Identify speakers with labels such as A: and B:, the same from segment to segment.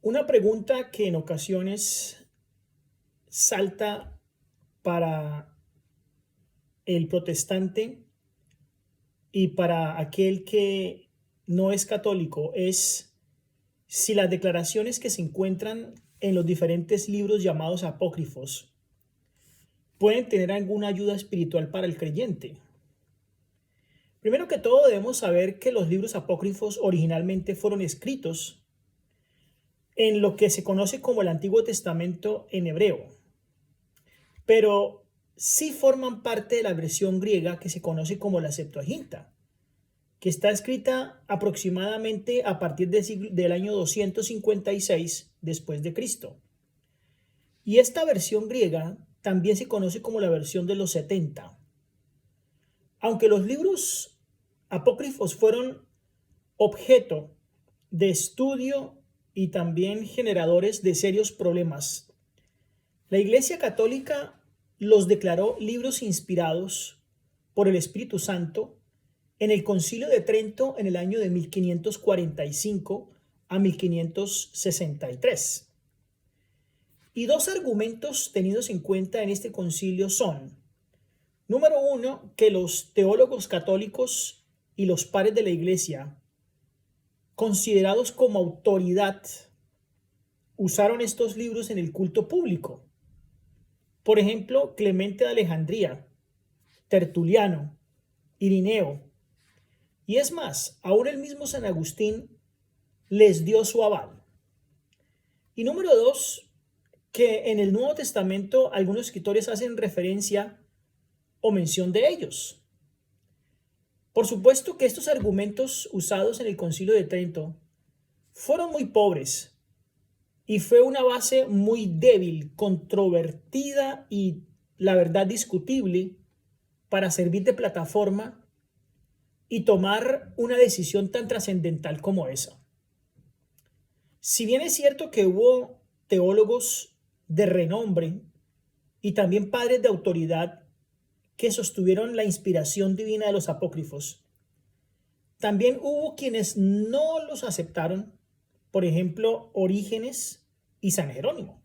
A: Una pregunta que en ocasiones salta para el protestante y para aquel que no es católico es si las declaraciones que se encuentran en los diferentes libros llamados apócrifos pueden tener alguna ayuda espiritual para el creyente. Primero que todo debemos saber que los libros apócrifos originalmente fueron escritos en lo que se conoce como el Antiguo Testamento en hebreo, pero sí forman parte de la versión griega que se conoce como la Septuaginta, que está escrita aproximadamente a partir del año 256 después de Cristo. Y esta versión griega también se conoce como la versión de los 70. Aunque los libros apócrifos fueron objeto de estudio y también generadores de serios problemas, la Iglesia Católica los declaró libros inspirados por el Espíritu Santo en el Concilio de Trento en el año de 1545 a 1563. Y dos argumentos tenidos en cuenta en este concilio son: número uno, que los teólogos católicos y los padres de la Iglesia, considerados como autoridad, usaron estos libros en el culto público. Por ejemplo, Clemente de Alejandría, Tertuliano, Irineo. Y es más, aún el mismo San Agustín les dio su aval. Y número dos, que en el Nuevo Testamento algunos escritores hacen referencia o mención de ellos. Por supuesto que estos argumentos usados en el Concilio de Trento fueron muy pobres y fue una base muy débil, controvertida y, la verdad, discutible para servir de plataforma y tomar una decisión tan trascendental como esa. Si bien es cierto que hubo teólogos de renombre y también padres de autoridad que sostuvieron la inspiración divina de los apócrifos, también hubo quienes no los aceptaron, por ejemplo, Orígenes y San Jerónimo.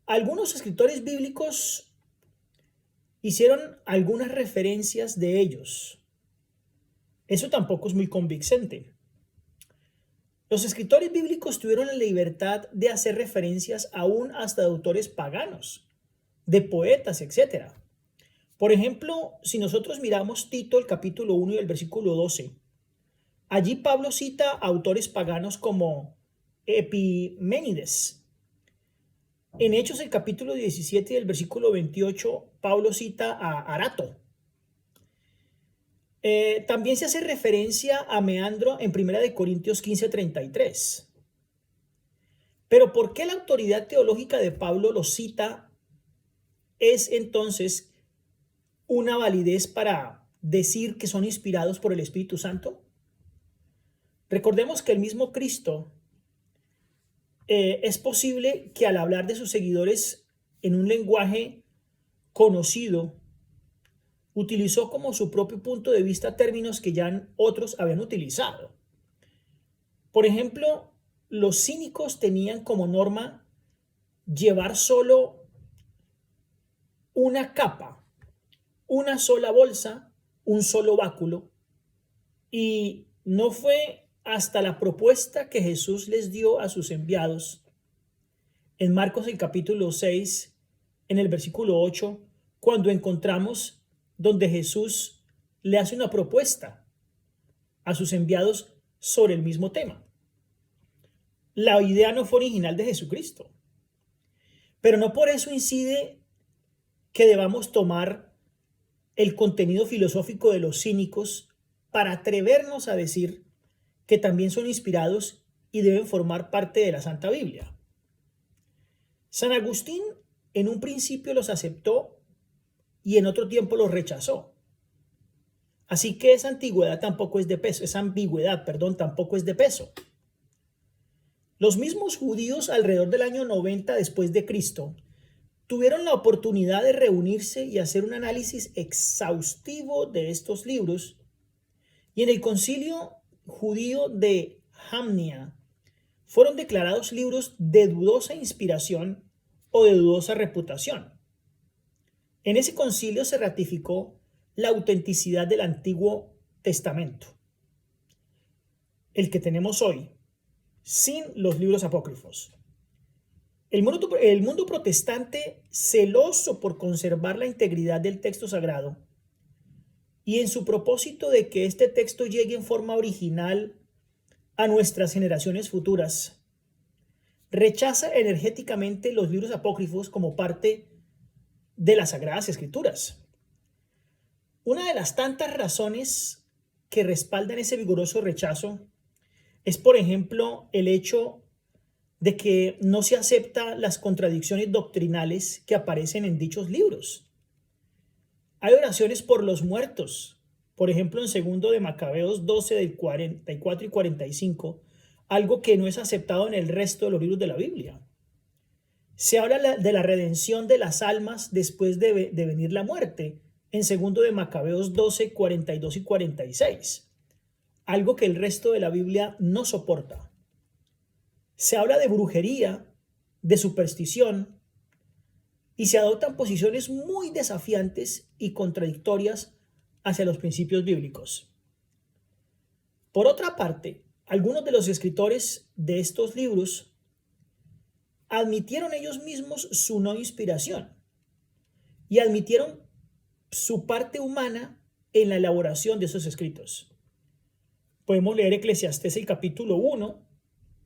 A: Algunos escritores bíblicos hicieron algunas referencias de ellos. Eso tampoco es muy convincente. Los escritores bíblicos tuvieron la libertad de hacer referencias aún hasta de autores paganos, de poetas, etc. Por ejemplo, si nosotros miramos Tito, el capítulo 1 y el versículo 12, allí Pablo cita a autores paganos como Epiménides. En Hechos, el capítulo 17 y el versículo 28, Pablo cita a Arato. También se hace referencia a Meandro en 1 Corintios 15:33. Pero ¿por qué la autoridad teológica de Pablo los cita? ¿Es entonces una validez para decir que son inspirados por el Espíritu Santo? Recordemos que el mismo Cristo es posible que al hablar de sus seguidores en un lenguaje conocido, utilizó como su propio punto de vista términos que ya otros habían utilizado. Por ejemplo, los cínicos tenían como norma llevar solo una capa, una sola bolsa, un solo báculo, y no fue hasta la propuesta que Jesús les dio a sus enviados en Marcos el capítulo 6, en el versículo 8, cuando encontramos donde Jesús le hace una propuesta a sus enviados sobre el mismo tema. La idea no fue original de Jesucristo, pero no por eso incide que debamos tomar el contenido filosófico de los cínicos para atrevernos a decir que también son inspirados y deben formar parte de la Santa Biblia. San Agustín en un principio los aceptó y en otro tiempo los rechazó. Así que esa ambigüedad tampoco es de peso. Tampoco es de peso. Los mismos judíos alrededor del año 90 después de Cristo tuvieron la oportunidad de reunirse y hacer un análisis exhaustivo de estos libros, y en el concilio judío de Jamnia fueron declarados libros de dudosa inspiración o de dudosa reputación. En ese concilio se ratificó la autenticidad del Antiguo Testamento, el que tenemos hoy, sin los libros apócrifos. El mundo protestante, celoso por conservar la integridad del texto sagrado y en su propósito de que este texto llegue en forma original a nuestras generaciones futuras, rechaza energéticamente los libros apócrifos como parte de las Sagradas Escrituras. Una de las tantas razones que respaldan ese vigoroso rechazo es, por ejemplo, el hecho de que no se aceptan las contradicciones doctrinales que aparecen en dichos libros. Hay oraciones por los muertos, por ejemplo, en segundo de Macabeos 12 del 44 y 45, algo que no es aceptado en el resto de los libros de la Biblia. Se habla de la redención de las almas después de venir la muerte, en segundo de Macabeos 12, 42 y 46, algo que el resto de la Biblia no soporta. Se habla de brujería, de superstición, y se adoptan posiciones muy desafiantes y contradictorias hacia los principios bíblicos. Por otra parte, algunos de los escritores de estos libros admitieron ellos mismos su no inspiración y admitieron su parte humana en la elaboración de esos escritos. Podemos leer Eclesiastés el capítulo 1,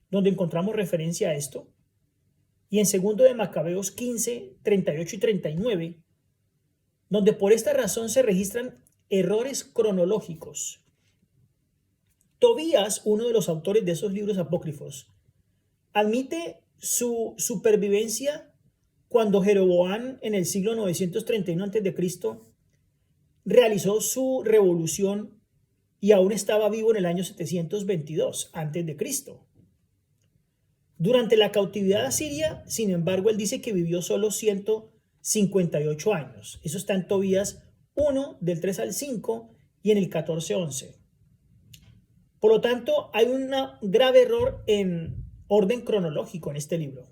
A: donde encontramos referencia a esto, y en segundo de Macabeos 15, 38 y 39, donde por esta razón se registran errores cronológicos. Tobías, uno de los autores de esos libros apócrifos, admite su supervivencia cuando Jeroboam en el siglo 931 a.C. realizó su revolución y aún estaba vivo en el año 722 a.C. Durante la cautividad asiria, sin embargo, él dice que vivió solo 158 años. Eso está en Tobías 1, del 3 al 5 y en el 14:11. Por lo tanto, hay un grave error en orden cronológico en este libro.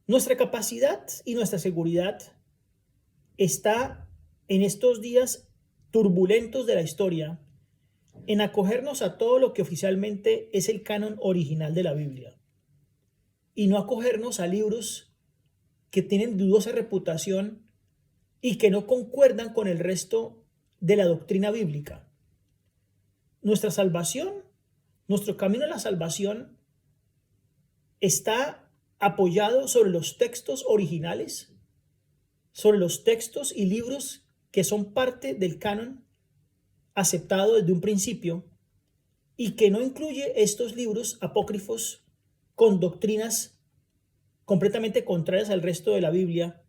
A: Nuestra capacidad y nuestra seguridad está en estos días turbulentos de la historia en acogernos a todo lo que oficialmente es el canon original de la Biblia y no acogernos a libros que tienen dudosa reputación y que no concuerdan con el resto de la doctrina bíblica. Nuestra salvación, nuestro camino a la salvación está apoyado sobre los textos originales, sobre los textos y libros que son parte del canon aceptado desde un principio y que no incluye estos libros apócrifos con doctrinas completamente contrarias al resto de la Biblia,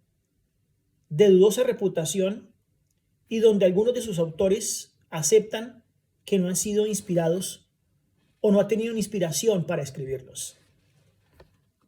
A: de dudosa reputación y donde algunos de sus autores aceptan que no han sido inspirados o no han tenido inspiración para escribirlos.